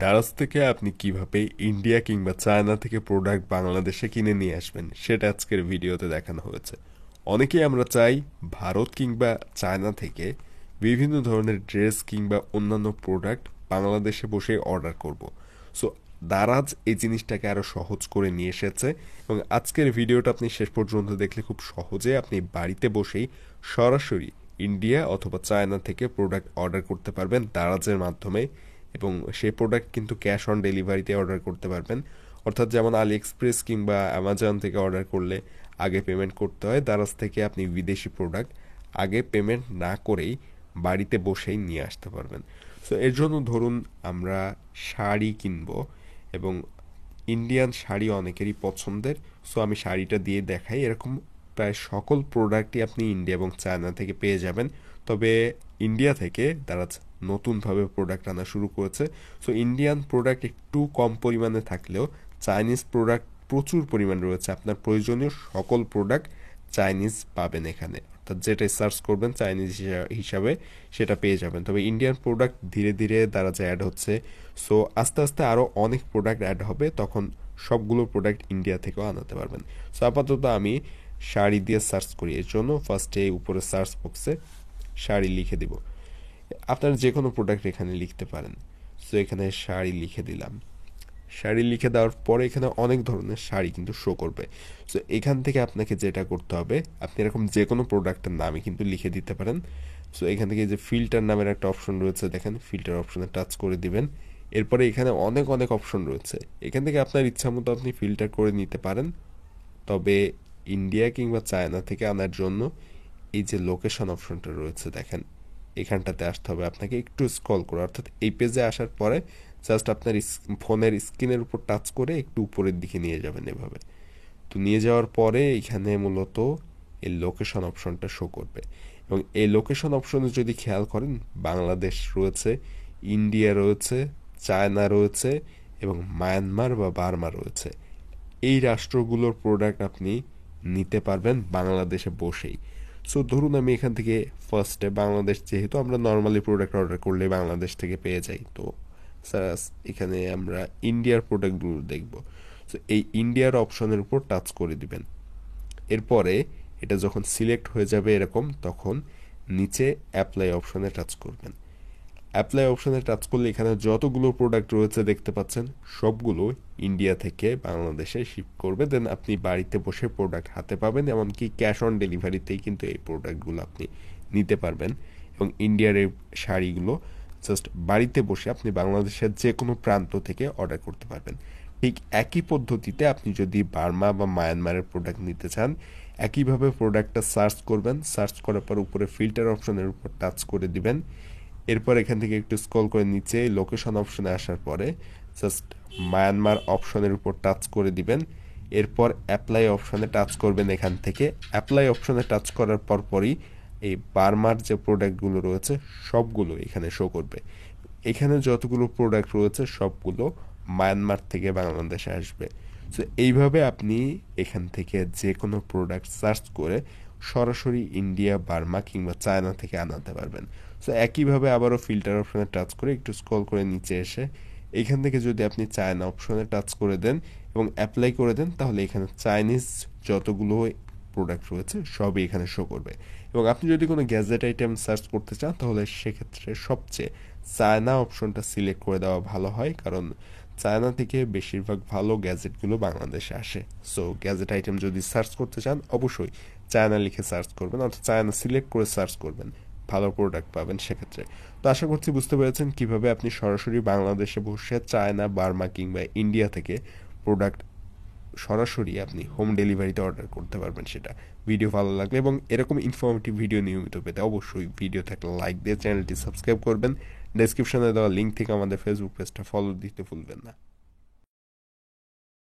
দারাজ থেকে আপনি কিভাবে ইন্ডিয়া কিংবা চায়না থেকে প্রোডাক্ট বাংলাদেশে কিনে নিয়ে আসবেন সেটা আজকের ভিডিওতে দেখানো হয়েছে। অনেকেই আমরা চাই ভারত কিংবা চায়না থেকে বিভিন্ন ধরনের ড্রেস কিংবা অন্যান্য প্রোডাক্ট বাংলাদেশে বসে অর্ডার করব। সো দারাজ এই জিনিসটাকে আরো সহজ করে নিয়ে এসেছে এবং আজকের ভিডিওটা আপনি শেষ পর্যন্ত দেখলে খুব সহজে আপনি বাড়িতে বসেই সরাসরি ইন্ডিয়া অথবা চায়না থেকে প্রোডাক্ট অর্ডার করতে পারবেন দারাজের মাধ্যমে। এবং সেই প্রোডাক্ট কিন্তু ক্যাশ অন ডেলিভারিতে অর্ডার করতে পারবেন। অর্থাৎ যেমন আলি এক্সপ্রেস কিংবা অ্যামাজন থেকে অর্ডার করলে আগে পেমেন্ট করতে হয়, দারাজ থেকে আপনি বিদেশি প্রোডাক্ট আগে পেমেন্ট না করেই বাড়িতে বসেই নিয়ে আসতে পারবেন। সো এর জন্য ধরুন আমরা শাড়ি কিনবো এবং ইন্ডিয়ান শাড়ি অনেকেরই পছন্দের। সো আমি শাড়িটা দিয়ে দেখাই। এরকম প্রায় সকল প্রোডাক্টই আপনি ইন্ডিয়া এবং চায়না থেকে পেয়ে যাবেন। তবে ইন্ডিয়া থেকে তারা নতুনভাবে প্রোডাক্ট আনা শুরু করেছে। সো ইন্ডিয়ান প্রোডাক্ট একটু কম পরিমাণে থাকলেও চাইনিজ প্রোডাক্ট প্রচুর পরিমাণ রয়েছে। আপনার প্রয়োজনীয় সকল প্রোডাক্ট চাইনিজ পাবেন এখানে, অর্থাৎ যেটাই সার্চ করবেন চাইনিজ হিসাবে সেটা পেয়ে যাবেন। তবে ইন্ডিয়ান প্রোডাক্ট ধীরে ধীরে তারা যে অ্যাড হচ্ছে, সো আস্তে আস্তে আরও অনেক প্রোডাক্ট অ্যাড হবে, তখন সবগুলো প্রোডাক্ট ইন্ডিয়া থেকেও আনাতে পারবেন। সো আপাতত আমি শাড়ি দিয়ে সার্চ করি। এর জন্য ফার্স্টে উপরে সার্চ বক্সে শাড়ি লিখে দিব। আপনারা যে কোনো প্রোডাক্ট এখানে লিখতে পারেন। সো এখানে শাড়ি লিখে দিলাম। শাড়ি লিখে দেওয়ার পরে এখানে অনেক ধরনের শাড়ি কিন্তু শো করবে। সো এখান থেকে আপনাকে যেটা করতে হবে, আপনি এরকম যে কোনো প্রোডাক্টের নামই কিন্তু লিখে দিতে পারেন। সো এখান থেকে যে ফিল্টার নামের একটা অপশন রয়েছে, দেখেন ফিল্টার অপশনে টাচ করে দিবেন। এরপরে এখানে অনেক অনেক অপশন রয়েছে, এখান থেকে আপনার ইচ্ছা মতো আপনি ফিল্টার করে নিতে পারেন। তবে ইন্ডিয়া কিংবা চায়না থেকে আনার জন্য এই যে লোকেশন অপশনটা রয়েছে দেখেন, এখানটাতে আসতে হবে আপনাকে। একটু স্ক্রল করে, অর্থাৎ এই পেজে আসার পরে জাস্ট আপনার ফোনের স্ক্রিনের উপর টাচ করে একটু উপরের দিকে নিয়ে যাবেন এভাবে। তো নিয়ে যাওয়ার পরে এখানে মূলত এই লোকেশন অপশনটা শো করবে এবং এই লোকেশন অপশনে যদি খেয়াল করেন বাংলাদেশ রয়েছে, ইন্ডিয়া রয়েছে, চায়না রয়েছে এবং মায়ানমার বা বার্মা রয়েছে। এই রাষ্ট্রগুলোর প্রোডাক্ট আপনি নিতে পারবেন বাংলাদেশে বসেই। সো ধরুন আমি এখান থেকে ফার্স্টে বাংলাদেশ, যেহেতু আমরা নর্মালি প্রোডাক্ট অর্ডার করলে বাংলাদেশ থেকে পেয়ে যাই, তো এখানে আমরা ইন্ডিয়ার প্রোডাক্টগুলো দেখব। সো এই ইন্ডিয়ার অপশনের উপর টাচ করে দিবেন। এরপরে এটা যখন সিলেক্ট হয়ে যাবে এরকম, তখন নিচে অ্যাপ্লাই অপশনে টাচ করবেন। অ্যাপ্লাই অপশনে টাচ করলে এখানে যতগুলো প্রোডাক্ট রয়েছে দেখতে পাচ্ছেন সবগুলো ইন্ডিয়া থেকে বাংলাদেশে শিপ করবে। দেন আপনি বাড়িতে বসে প্রোডাক্ট হাতে পাবেন, এমনকি ক্যাশ অন ডেলিভারিতেই কিন্তু এই প্রোডাক্টগুলো আপনি নিতে পারবেন। এবং ইন্ডিয়ার এই শাড়িগুলো জাস্ট বাড়িতে বসে আপনি বাংলাদেশের যে কোনো প্রান্ত থেকে অর্ডার করতে পারবেন। ঠিক একই পদ্ধতিতে আপনি যদি বার্মা বা মায়ানমারের প্রোডাক্ট নিতে চান, একইভাবে প্রোডাক্টটা সার্চ করবেন। সার্চ করার পর উপরে ফিল্টার অপশনের উপর টাচ করে দিবেন। এরপর এখান থেকে একটু স্ক্রল করে নিচে লোকেশন অপশনে আসার পরে জাস্ট মায়ানমার অপশনের উপর টাচ করে দিবেন। এরপর অ্যাপ্লাই অপশনে টাচ করবেন। এখান থেকে অ্যাপ্লাই অপশনে টাচ করার পরই এই বার্মার যে প্রোডাক্টগুলো রয়েছে সবগুলো এখানে শো করবে। এখানে যতগুলো প্রোডাক্ট রয়েছে সবগুলো মায়ানমার থেকে বাংলাদেশে আসবে। সো এইভাবে আপনি এখান থেকে যে কোনো প্রোডাক্ট সার্চ করে সরাসরি ইন্ডিয়া, বার্মা কিংবা চায়না থেকে আনাতে পারবেন। সো একইভাবে আবারও ফিল্টার অপশনে টাচ করে একটু স্ক্রল করে নিচে এসে এখান থেকে যদি আপনি চায়না অপশনে টাচ করে দেন এবং অ্যাপ্লাই করে দেন, তাহলে এখানে চাইনিজ যতগুলো প্রোডাক্ট রয়েছে সবই এখানে শো করবে। এবং আপনি যদি কোনো গ্যাজেট আইটেম সার্চ করতে চান, তাহলে সেক্ষেত্রে সবচেয়ে চায়না অপশনটা সিলেক্ট করে দেওয়া ভালো হয়, কারণ চায়না থেকে বেশিরভাগ ভালো গ্যাজেটগুলো বাংলাদেশে আসে। সো গ্যাজেট আইটেম যদি সার্চ করতে চান অবশ্যই চায়না লিখে সার্চ করবেন, অর্থাৎ চায়না সিলেক্ট করে সার্চ করবেন, ভালো প্রোডাক্ট পাবেন সেক্ষেত্রে। তো আশা করছি বুঝতে পেরেছেন কিভাবে আপনি সরাসরি বাংলাদেশে বসে চায়না, বার্মা কিংবা ইন্ডিয়া থেকে প্রোডাক্ট সরাসরি আপনি হোম ডেলিভারিতে অর্ডার করতে পারবেন সেটা। ভিডিও ভালো লাগলে এবং এরকম ইনফরমেটিভ ভিডিও নিয়মিত পেতে অবশ্যই ভিডিও থাকলে লাইক দিয়ে চ্যানেলটি সাবস্ক্রাইব করবেন। ডেসক্রিপশনে দেওয়া লিঙ্ক থেকে আমাদের ফেসবুক পেজটা ফলো দিতে ভুলবেন না।